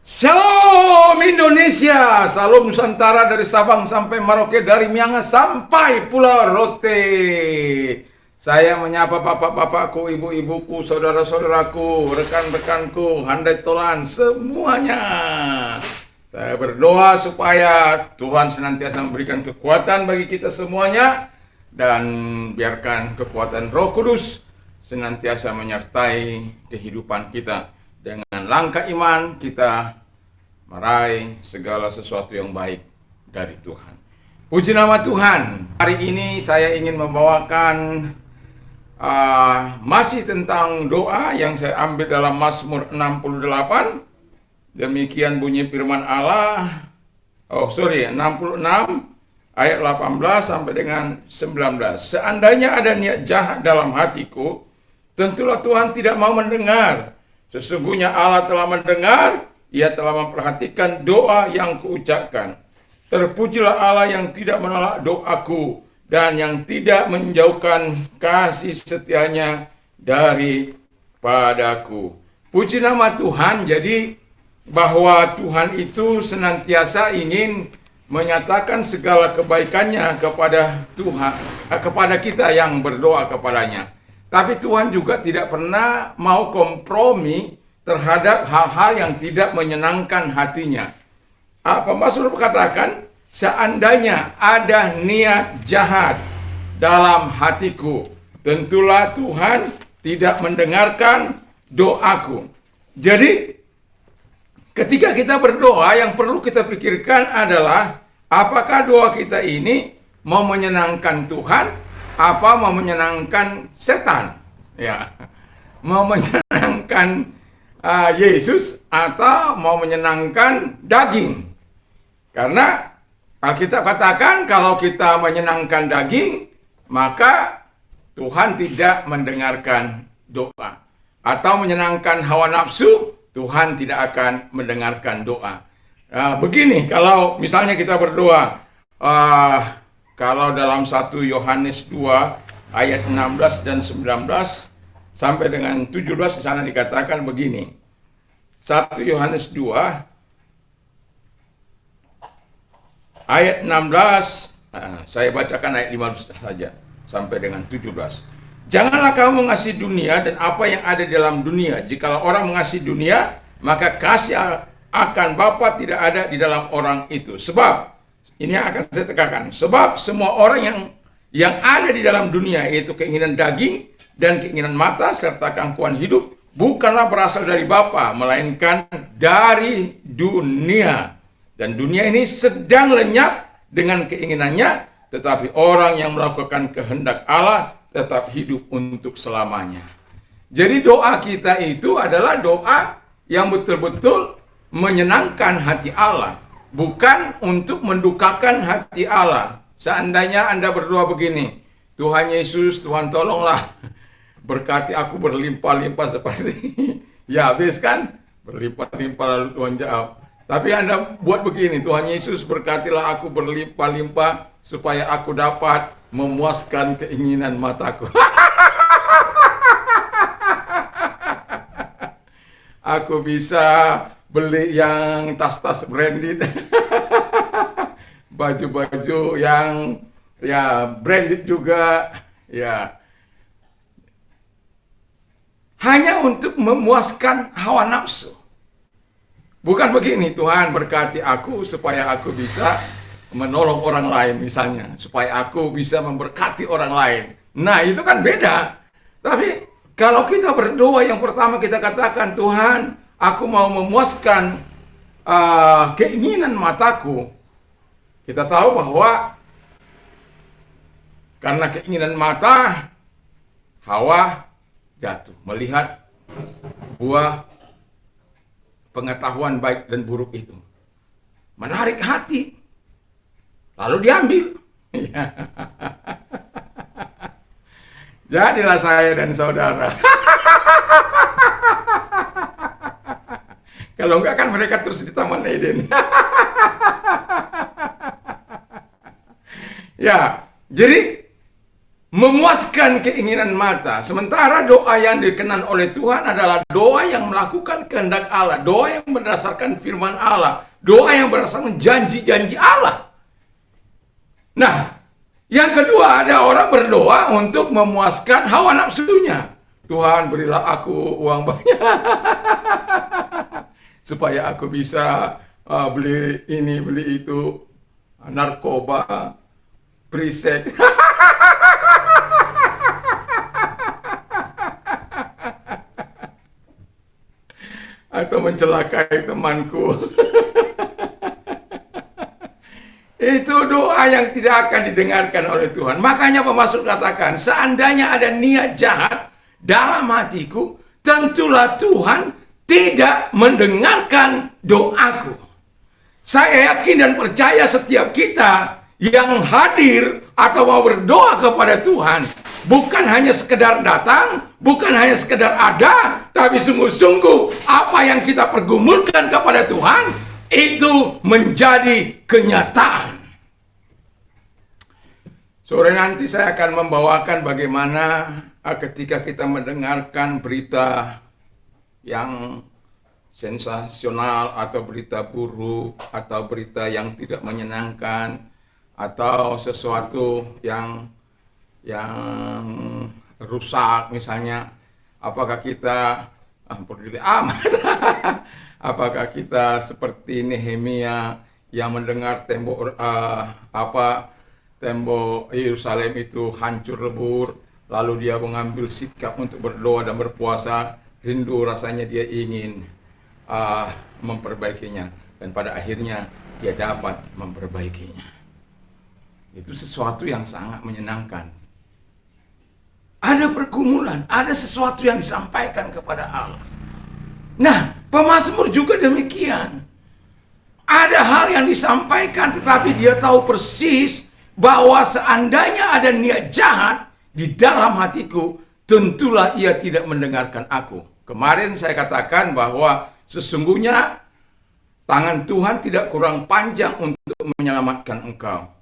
Shalom Indonesia, salam Nusantara dari Sabang sampai Merauke, dari Miangas sampai Pulau Rote. Saya menyapa bapak-bapakku, ibu-ibuku, saudara-saudaraku, rekan-rekanku, handai tolan semuanya. Saya berdoa supaya Tuhan senantiasa memberikan kekuatan bagi kita semuanya, dan biarkan kekuatan Roh Kudus senantiasa menyertai kehidupan kita. Dengan langkah iman kita meraih segala sesuatu yang baik dari Tuhan. Puji nama Tuhan. Hari ini saya ingin membawakan masih tentang doa yang saya ambil dalam Mazmur 68. Demikian bunyi firman Allah. 66 ayat 18 sampai dengan 19. Seandainya ada niat jahat dalam hatiku, tentulah Tuhan tidak mau mendengar. Sesungguhnya Allah telah mendengar, Ia telah memperhatikan doa yang kuucapkan. Terpujilah Allah yang tidak menolak doaku dan yang tidak menjauhkan kasih setianya daripadaku. Puji nama Tuhan. Jadi bahwa Tuhan itu senantiasa ingin menyatakan segala kebaikannya kepada Tuhan, kepada kita yang berdoa kepadanya. Tapi Tuhan juga tidak pernah mau kompromi terhadap hal-hal yang tidak menyenangkan hatinya. Mazmur katakan, seandainya ada niat jahat dalam hatiku, tentulah Tuhan tidak mendengarkan doaku. Jadi, ketika kita berdoa, yang perlu kita pikirkan adalah, apakah doa kita ini mau menyenangkan Tuhan, apa mau menyenangkan setan, ya, mau menyenangkan Yesus, atau mau menyenangkan daging. Karena Alkitab katakan kalau kita menyenangkan daging, maka Tuhan tidak mendengarkan doa. Atau menyenangkan hawa nafsu, Tuhan tidak akan mendengarkan doa. Begini, kalau misalnya kita berdoa, kalau dalam 1 Yohanes 2 ayat 16 dan 19 sampai dengan 17 di sana dikatakan begini. 1 Yohanes 2 ayat 16, saya bacakan ayat 15 saja sampai dengan 17. Janganlah kamu mengasihi dunia dan apa yang ada di dalam dunia. Jikalau orang mengasihi dunia, maka kasih akan Bapa tidak ada di dalam orang itu. Sebab ini yang akan saya tekankan. Sebab semua orang yang ada di dalam dunia, yaitu keinginan daging dan keinginan mata serta keangkuhan hidup, bukanlah berasal dari Bapa, melainkan dari dunia. Dan dunia ini sedang lenyap dengan keinginannya, tetapi orang yang melakukan kehendak Allah tetap hidup untuk selamanya. Jadi doa kita itu adalah doa yang betul-betul menyenangkan hati Allah, bukan untuk mendukakan hati Allah. Seandainya Anda berdoa begini, Tuhan Yesus, Tuhan tolonglah, berkati aku berlimpah-limpah seperti ya habis kan, berlimpah-limpah lalu Tuhan jawab. Tapi Anda buat begini, Tuhan Yesus berkatilah aku berlimpah-limpah supaya aku dapat memuaskan keinginan mataku. Aku bisa beli yang tas-tas branded, baju-baju yang ya branded juga, ya. Hanya untuk memuaskan hawa nafsu. Bukan begini, Tuhan berkati aku supaya aku bisa menolong orang lain misalnya, supaya aku bisa memberkati orang lain. Nah, itu kan beda. Tapi kalau kita berdoa, yang pertama kita katakan, Tuhan, aku mau memuaskan keinginan mataku. Kita tahu bahwa karena keinginan mata, Hawa jatuh melihat buah pengetahuan baik dan buruk itu. Menarik hati. Lalu diambil. Jadilah saya dan saudara. Kalau enggak kan mereka terus di Taman Eden. Ya, jadi memuaskan memuaskan keinginan mata. Sementara doa yang dikenan oleh Tuhan adalah doa yang melakukan kehendak Allah, doa yang berdasarkan firman Allah, doa yang berdasarkan janji-janji Allah. Nah, yang kedua, ada orang berdoa untuk memuaskan hawa nafsunya. Tuhan, berilah aku uang banyak supaya aku bisa beli ini, beli itu, narkoba, prisek. Atau mencelakai temanku. Itu doa yang tidak akan didengarkan oleh Tuhan. Makanya pemasmur katakan, seandainya ada niat jahat dalam hatiku, tentulah Tuhan tidak mendengarkan doaku. Saya yakin dan percaya setiap kita yang hadir atau mau berdoa kepada Tuhan, bukan hanya sekedar datang, bukan hanya sekedar ada, tapi sungguh-sungguh apa yang kita pergumulkan kepada Tuhan, itu menjadi kenyataan. Sore nanti saya akan membawakan bagaimana ketika kita mendengarkan berita yang sensasional atau berita buruk atau berita yang tidak menyenangkan atau sesuatu yang rusak misalnya, apakah kita peduli amat apakah kita seperti Nehemia yang mendengar tembok Yerusalem itu hancur lebur, lalu dia mengambil sikap untuk berdoa dan berpuasa, rindu rasanya dia ingin memperbaikinya, dan pada akhirnya dia dapat memperbaikinya. Itu sesuatu yang sangat menyenangkan. Ada pergumulan, ada sesuatu yang disampaikan kepada Allah. Nah, pemazmur juga demikian. Ada hal yang disampaikan, tetapi dia tahu persis bahwa seandainya ada niat jahat di dalam hatiku, tentulah ia tidak mendengarkan aku. Kemarin saya katakan bahwa sesungguhnya tangan Tuhan tidak kurang panjang untuk menyelamatkan engkau.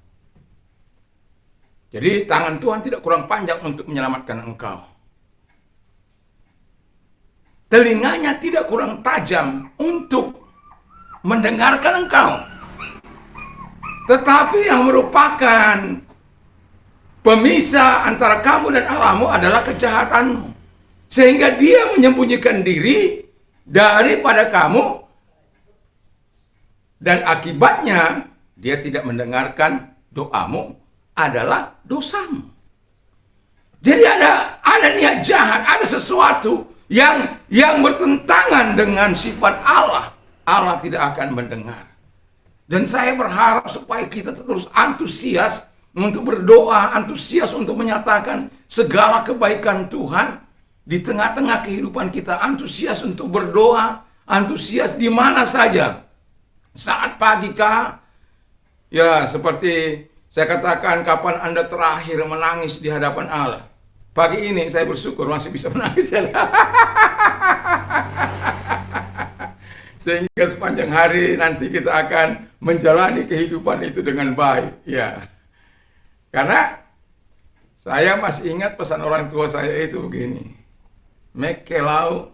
Jadi tangan Tuhan tidak kurang panjang untuk menyelamatkan engkau. Telinganya tidak kurang tajam untuk mendengarkan engkau. Tetapi yang merupakan pemisah antara kamu dan Allahmu adalah kejahatanmu. Sehingga dia menyembunyikan diri daripada kamu, dan akibatnya dia tidak mendengarkan doamu adalah dosamu. Jadi ada niat jahat, ada sesuatu yang bertentangan dengan sifat Allah. Allah tidak akan mendengar. Dan saya berharap supaya kita terus antusias untuk berdoa, antusias untuk menyatakan segala kebaikan Tuhan di tengah-tengah kehidupan kita, antusias untuk berdoa, antusias di mana saja. Saat pagi kah? Ya, seperti saya katakan, kapan Anda terakhir menangis di hadapan Allah? Pagi ini saya bersyukur masih bisa menangis. Sehingga sepanjang hari nanti kita akan menjalani kehidupan itu dengan baik. Ya. Karena saya masih ingat pesan orang tua saya itu begini. Mekelau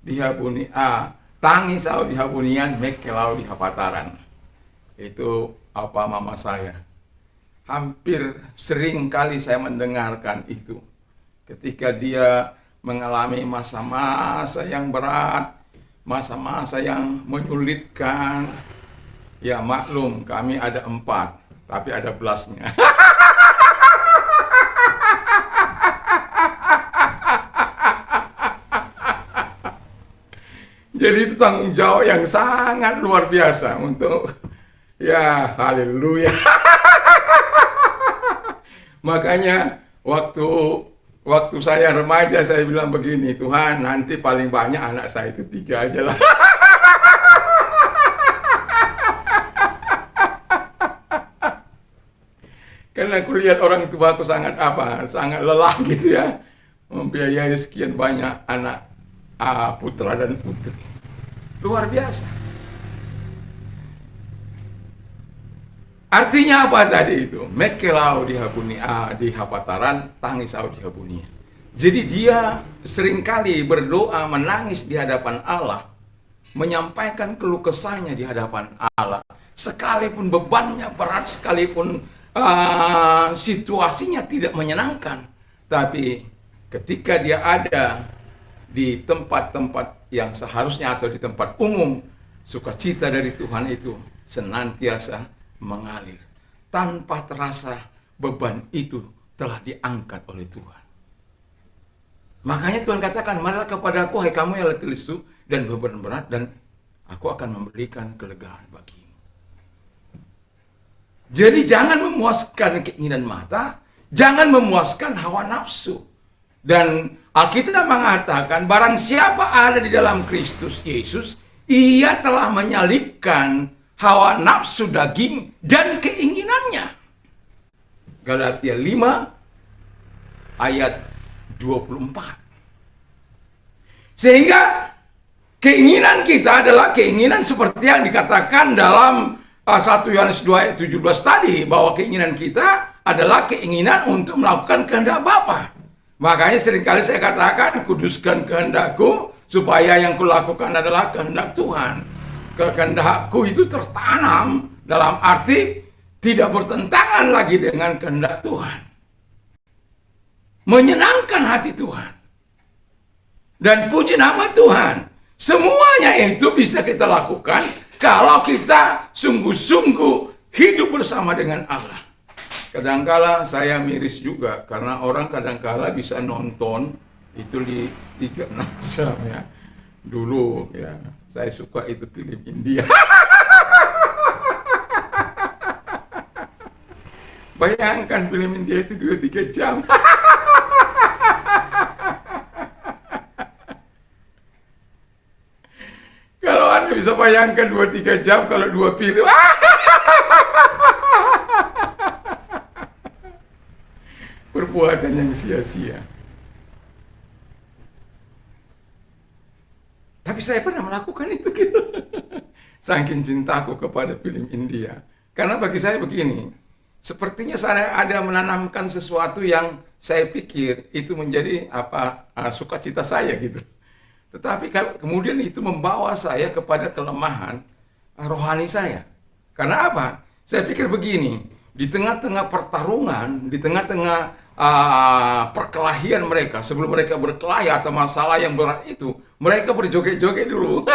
dihabuni tangisau dihabunian, mekelau dihapataran. Itu apa mama saya. Hampir sering kali saya mendengarkan itu. Ketika dia mengalami masa-masa yang berat, masa-masa yang menyulitkan. Ya maklum, kami ada 4, tapi ada belasnya. Jadi itu tanggung jawab yang sangat luar biasa untuk, ya haleluya. Makanya waktu saya remaja saya bilang begini, Tuhan nanti paling banyak anak saya itu 3 aja lah. Karena aku lihat orang tua aku sangat lelah gitu ya, membiayai sekian banyak anak putra dan putri. Luar biasa. Artinya apa tadi itu? Mekelau di hapataran, tangis au di habunia. Jadi dia seringkali berdoa menangis di hadapan Allah, menyampaikan keluh kesahnya di hadapan Allah. Sekalipun bebannya berat, sekalipun situasinya tidak menyenangkan, tapi ketika dia ada di tempat-tempat yang seharusnya atau di tempat umum, sukacita dari Tuhan itu senantiasa mengalir tanpa terasa beban itu telah diangkat oleh Tuhan. Makanya Tuhan katakan, marilah kepada aku hai kamu yang letih lesu dan beban berat, dan aku akan memberikan kelegaan bagimu. Jadi jangan memuaskan keinginan mata, jangan memuaskan hawa nafsu. Dan Alkitab mengatakan, barang siapa ada di dalam Kristus Yesus, ia telah menyalibkan hawa nafsu daging dan keinginannya. Galatia 5 ayat 24. Sehingga keinginan kita adalah keinginan seperti yang dikatakan dalam 1 Yohanes 2 ayat 17 tadi, bahwa keinginan kita adalah keinginan untuk melakukan kehendak Bapa. Makanya seringkali saya katakan, kuduskan kehendakku supaya yang kulakukan adalah kehendak Tuhan. Kehendakku itu tertanam dalam arti tidak bertentangan lagi dengan kehendak Tuhan. Menyenangkan hati Tuhan. Dan puji nama Tuhan. Semuanya itu bisa kita lakukan kalau kita sungguh-sungguh hidup bersama dengan Allah. Kadangkala saya miris juga karena orang kadangkala bisa nonton itu di 3-6 jam ya. Dulu ya, saya suka itu film India. Bayangkan film India itu 2-3 jam. Kalau Anda bisa bayangkan 2-3 jam kalau 2 film. Perbuatan yang sia-sia. Tapi saya pernah melakukan itu gitu. Saking cintaku kepada film India. Karena bagi saya begini, sepertinya saya ada menanamkan sesuatu yang saya pikir itu menjadi sukacita saya gitu. Tetapi kemudian itu membawa saya kepada kelemahan rohani saya. Karena apa? Saya pikir begini, di tengah-tengah pertarungan, di tengah-tengah perkelahian mereka, sebelum mereka berkelahi atau masalah yang berat itu, mereka berjoget-joget dulu.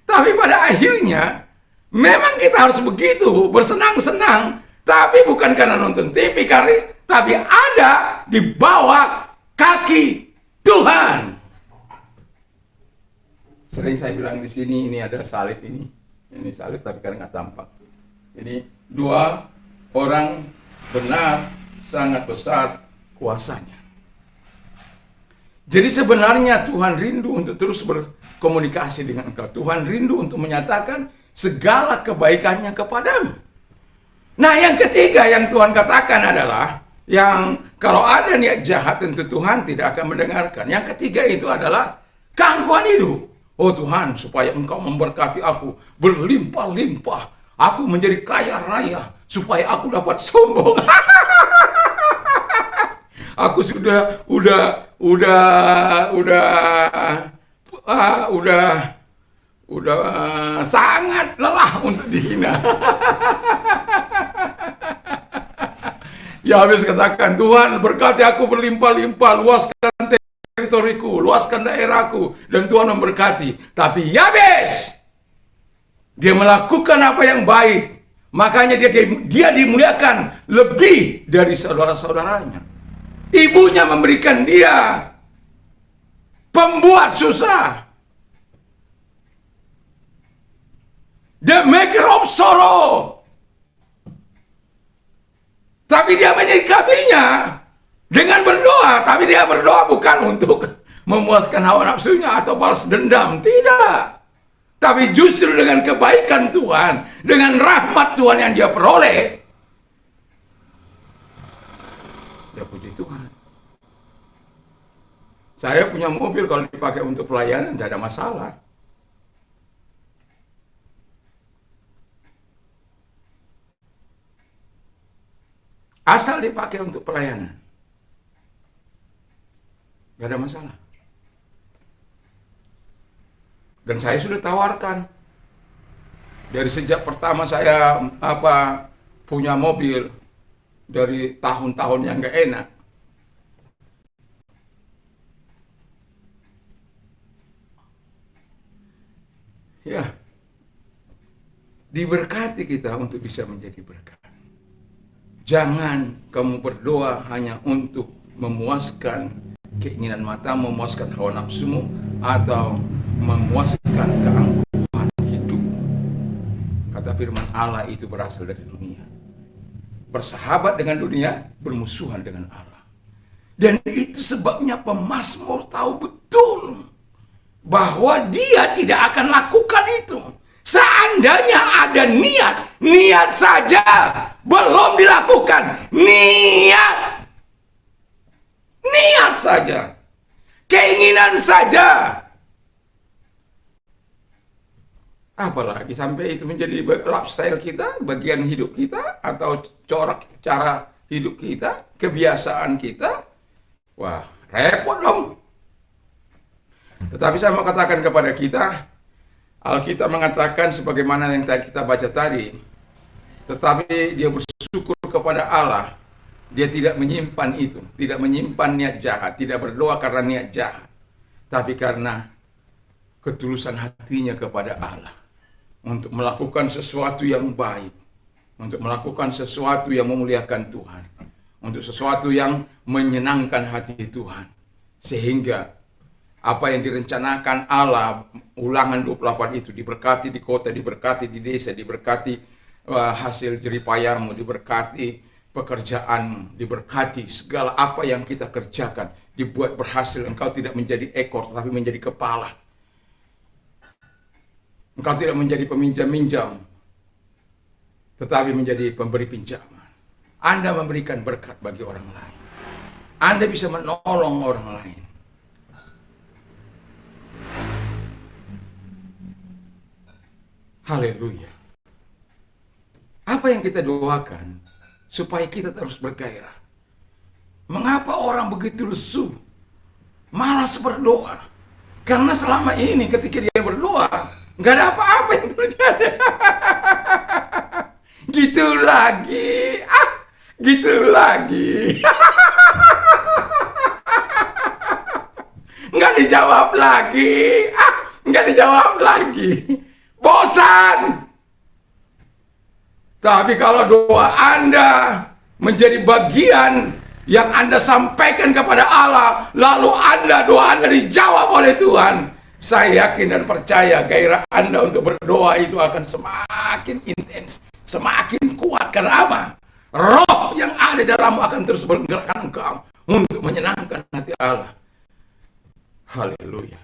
Tapi pada akhirnya, memang kita harus begitu, bersenang-senang, tapi bukan karena nonton TV, tapi ada di bawah kaki Tuhan. Sering saya bilang di sini, ini ada salib ini. Ini salib tapi kadang nggak tampak. Ini 2 orang benar, sangat besar kuasanya. Jadi sebenarnya Tuhan rindu untuk terus berkomunikasi dengan engkau. Tuhan rindu untuk menyatakan segala kebaikannya kepadamu. Nah, yang ketiga yang Tuhan katakan adalah, yang kalau ada niat jahat tentu Tuhan tidak akan mendengarkan. Yang ketiga itu adalah keangkuhan hidup. Oh Tuhan, supaya engkau memberkati aku berlimpah-limpah, aku menjadi kaya raya, supaya aku dapat sombong. Aku udah sangat lelah untuk dihina. Ya habis katakan, Tuhan berkati aku berlimpah-limpah, luaskan teritoriku, luaskan daerahku, dan Tuhan memberkati. Tapi Yabes, dia melakukan apa yang baik, makanya dia dimuliakan lebih dari saudara-saudaranya. Ibunya memberikan dia pembuat susah, the maker of sorrow. Tapi dia menyikapinya dengan berdoa. Tapi dia berdoa bukan untuk memuaskan hawa nafsunya atau balas dendam. Tidak. Tapi justru dengan kebaikan Tuhan, dengan rahmat Tuhan yang dia peroleh, dia puji Tuhan. Saya punya mobil, kalau dipakai untuk pelayanan tidak ada masalah. asal dipakai untuk pelayanan, gak ada masalah. Dan saya sudah tawarkan dari sejak pertama saya punya mobil, dari tahun-tahun yang gak enak. Ya, diberkati kita untuk bisa menjadi berkat. Jangan kamu berdoa hanya untuk memuaskan keinginan mata, memuaskan hawa nafsumu, atau memuaskan keangkuhan hidup. Kata firman Allah itu berasal dari dunia. Bersahabat dengan dunia, bermusuhan dengan Allah. Dan itu sebabnya pemazmur tahu betul bahwa dia tidak akan lakukan itu. Seandainya ada niat saja belum dilakukan. Niat saja, keinginan saja. Apalagi sampai itu menjadi lifestyle kita, bagian hidup kita, atau cara hidup kita, kebiasaan kita. Wah, repot dong. Tetapi saya mau katakan kepada kita, Alkitab mengatakan sebagaimana yang tadi kita baca tadi, tetapi dia bersyukur kepada Allah, dia tidak menyimpan itu, tidak menyimpan niat jahat, tidak berdoa karena niat jahat, tapi karena ketulusan hatinya kepada Allah, untuk melakukan sesuatu yang baik, untuk melakukan sesuatu yang memuliakan Tuhan, untuk sesuatu yang menyenangkan hati Tuhan, sehingga apa yang direncanakan Allah, Ulangan 28 itu, diberkati di kota, diberkati di desa, diberkati hasil jeripayamu, diberkati pekerjaanmu, diberkati segala apa yang kita kerjakan, dibuat berhasil. Engkau tidak menjadi ekor, tetapi menjadi kepala. Engkau tidak menjadi peminjam-minjam, tetapi menjadi pemberi pinjaman. Anda memberikan berkat bagi orang lain. Anda bisa menolong orang lain. Haleluya. Apa yang kita doakan supaya kita terus bergairah? Mengapa orang begitu lesu, malas berdoa? Karena selama ini ketika dia berdoa, nggak ada apa-apa yang terjadi. Gitu lagi, gitu lagi. Nggak dijawab lagi, nggak dijawab lagi. Bosan. Tapi kalau doa Anda menjadi bagian yang Anda sampaikan kepada Allah, lalu doa Anda dijawab oleh Tuhan, saya yakin dan percaya gairah Anda untuk berdoa itu akan semakin intens, semakin kuat. Karena apa? Roh yang ada dalammu akan terus bergerakkan engkau untuk menyenangkan hati Allah. Haleluya.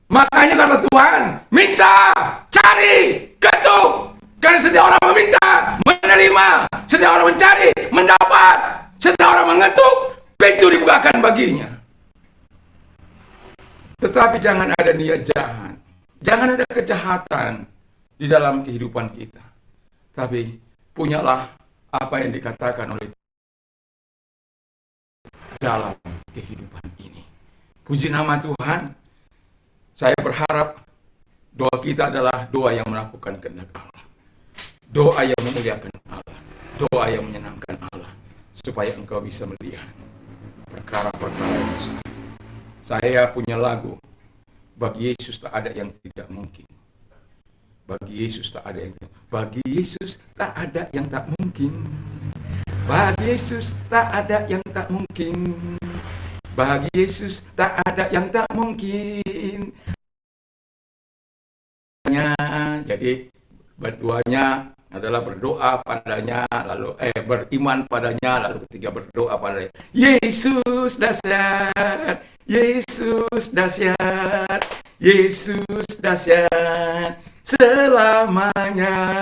Makanya kata Tuhan, minta, cari, ketuk. Karena setiap orang meminta, menerima. Setiap orang mencari, mendapat. Setiap orang mengetuk, pintu dibukakan baginya. Tetapi jangan ada niat jahat. Jangan ada kejahatan di dalam kehidupan kita. Tapi punyalah apa yang dikatakan oleh dalam kehidupan ini. Puji nama Tuhan. Saya berharap doa kita adalah doa yang melakukan kehendak Allah. Doa yang memuliakan Allah. Doa yang menyenangkan Allah. Supaya engkau bisa melihat perkara-perkara yang besar. Saya punya lagu, bagi Yesus tak ada yang tidak mungkin. Bagi Yesus tak ada yang tidak mungkin. Bagi Yesus tak ada yang tak mungkin. Bagi Yesus tak ada yang tak mungkin. Bagi Yesus tak ada yang tak mungkin. Jadi berdoanya adalah berdoa padanya, lalu beriman padanya, lalu ketiga berdoa padanya. Yesus dahsyat, Yesus dahsyat, Yesus dahsyat selamanya.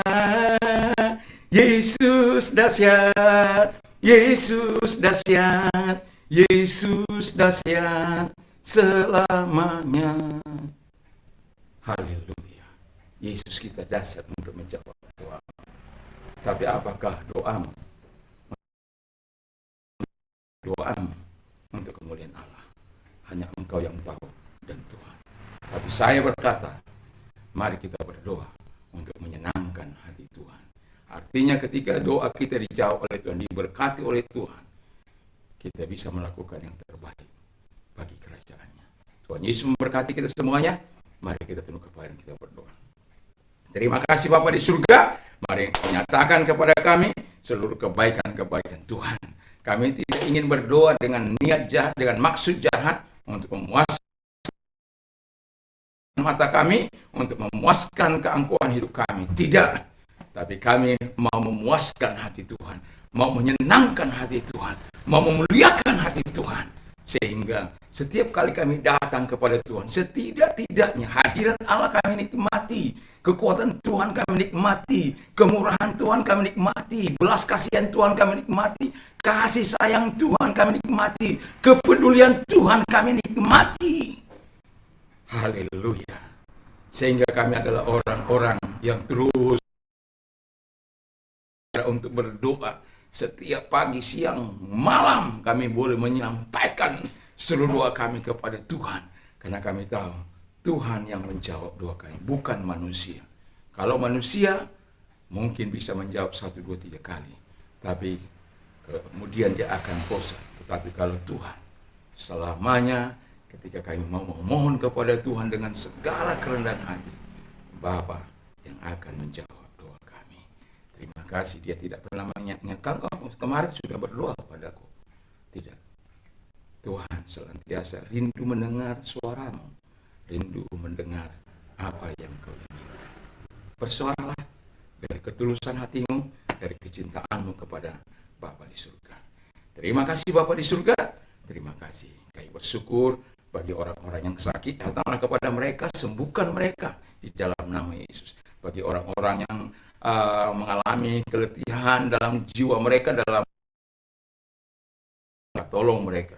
Yesus dahsyat, Yesus dahsyat, Yesus dahsyat selamanya. Haleluya. Yesus kita dahsyat untuk menjawab doa. Tapi apakah doamu doamu untuk kemuliaan Allah. Hanya Engkau yang tahu dan Tuhan. Tapi saya berkata, mari kita berdoa untuk menyenangkan hati Tuhan. Artinya ketika doa kita dijawab oleh Tuhan, diberkati oleh Tuhan, kita bisa melakukan yang terbaik bagi kerajaannya. Tuhan Yesus memberkati kita semuanya. Mari kita tunduk kepala dan kita berdoa. Terima kasih Bapa di surga. Mari nyatakan kepada kami seluruh kebaikan-kebaikan Tuhan. Kami tidak ingin berdoa dengan niat jahat, dengan maksud jahat untuk memuaskan mata kami, untuk memuaskan keangkuhan hidup kami. Tidak. Tapi kami mau memuaskan hati Tuhan, mau menyenangkan hati Tuhan, mau memuliakan hati Tuhan. Sehingga setiap kali kami datang kepada Tuhan, setidak-tidaknya hadirat Allah kami nikmati, kekuatan Tuhan kami nikmati, kemurahan Tuhan kami nikmati, belas kasihan Tuhan kami nikmati, kasih sayang Tuhan kami nikmati, kepedulian Tuhan kami nikmati. Haleluya. Sehingga kami adalah orang-orang yang terus untuk berdoa. Setiap pagi, siang, malam kami boleh menyampaikan seluruh doa kami kepada Tuhan. Karena kami tahu Tuhan yang menjawab doa kami, bukan manusia. Kalau manusia mungkin bisa menjawab 1, 2, 3 kali. Tapi kemudian dia akan bosan. Tetapi kalau Tuhan selamanya, ketika kami mau memohon kepada Tuhan dengan segala kerendahan hati, Bapa yang akan menjawab doa kami. Terima kasih, dia tidak pernah mengingatkan kau kemarin sudah berdoa kepadaku. Tidak. Tuhan senantiasa rindu mendengar suaramu, rindu mendengar apa yang kau inginkan. Bersuaralah dari ketulusan hatimu, dari kecintaanmu kepada Bapa di surga. Terima kasih Bapa di surga. Terima kasih. Kami bersyukur bagi orang-orang yang sakit, datanglah kepada mereka, sembuhkan mereka di dalam nama Yesus. Bagi orang-orang yang mengalami keletihan dalam jiwa mereka, dalam tolong mereka.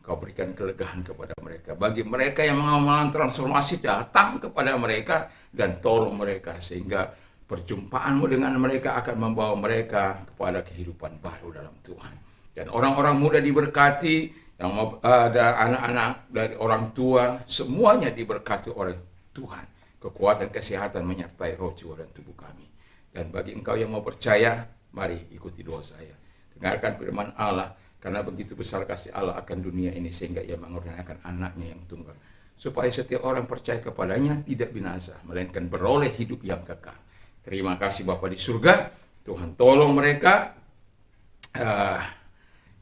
Kau berikan kelegaan kepada mereka. Bagi mereka yang mengalami transformasi, datang kepada mereka dan tolong mereka. Sehingga perjumpaanmu dengan mereka akan membawa mereka kepada kehidupan baru dalam Tuhan. Dan orang-orang muda diberkati, yang ada anak-anak dari orang tua, semuanya diberkati oleh Tuhan. Kekuatan kesehatan menyertai roh, jiwa, dan tubuh kami. Dan bagi engkau yang mau percaya, mari ikuti doa saya. Dengarkan firman Allah, karena begitu besar kasih Allah akan dunia ini, sehingga ia mengorbankan anaknya yang tunggal. Supaya setiap orang percaya kepadanya tidak binasa, melainkan beroleh hidup yang kekal. Terima kasih Bapa di surga. Tuhan tolong mereka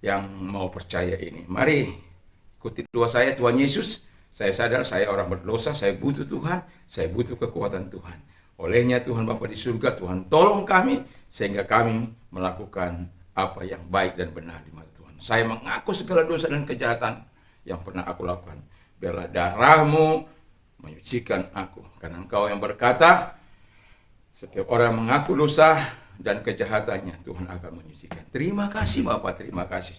yang mau percaya ini. Mari ikuti doa saya. Tuhan Yesus, saya sadar saya orang berdosa, saya butuh Tuhan, saya butuh kekuatan Tuhan. Olehnya Tuhan Bapa di surga, Tuhan tolong kami sehingga kami melakukan apa yang baik dan benar di mata Tuhan. Saya mengaku segala dosa dan kejahatan yang pernah aku lakukan. Biarlah darah-Mu menyucikan aku. Karena Engkau yang berkata, setiap orang mengaku dosa dan kejahatannya, Tuhan akan menyucikan. Terima kasih Bapa, terima kasih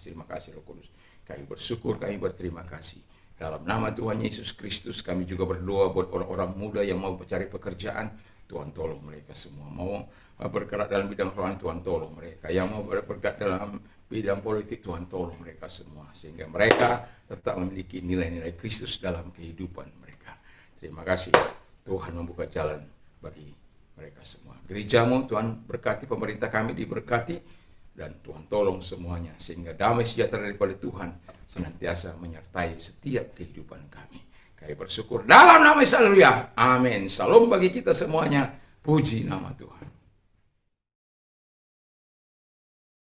Roh Kudus. Kami bersyukur, kami berterima kasih. Dalam nama Tuhan Yesus Kristus, kami juga berdoa buat orang-orang muda yang mau mencari pekerjaan. Tuhan tolong mereka semua. Mau bergerak dalam bidang rohani, Tuhan tolong mereka. Yang mau bergerak dalam bidang politik, Tuhan tolong mereka semua. Sehingga mereka tetap memiliki nilai-nilai Kristus dalam kehidupan mereka. Terima kasih. Tuhan membuka jalan bagi mereka semua. Gerejamu, Tuhan berkati, pemerintah kami diberkati. Dan Tuhan tolong semuanya. Sehingga damai sejahtera daripada Tuhan senantiasa menyertai setiap kehidupan kami. Kami bersyukur dalam nama Yesus. Haleluya. Amin. Salam bagi kita semuanya. Puji nama Tuhan.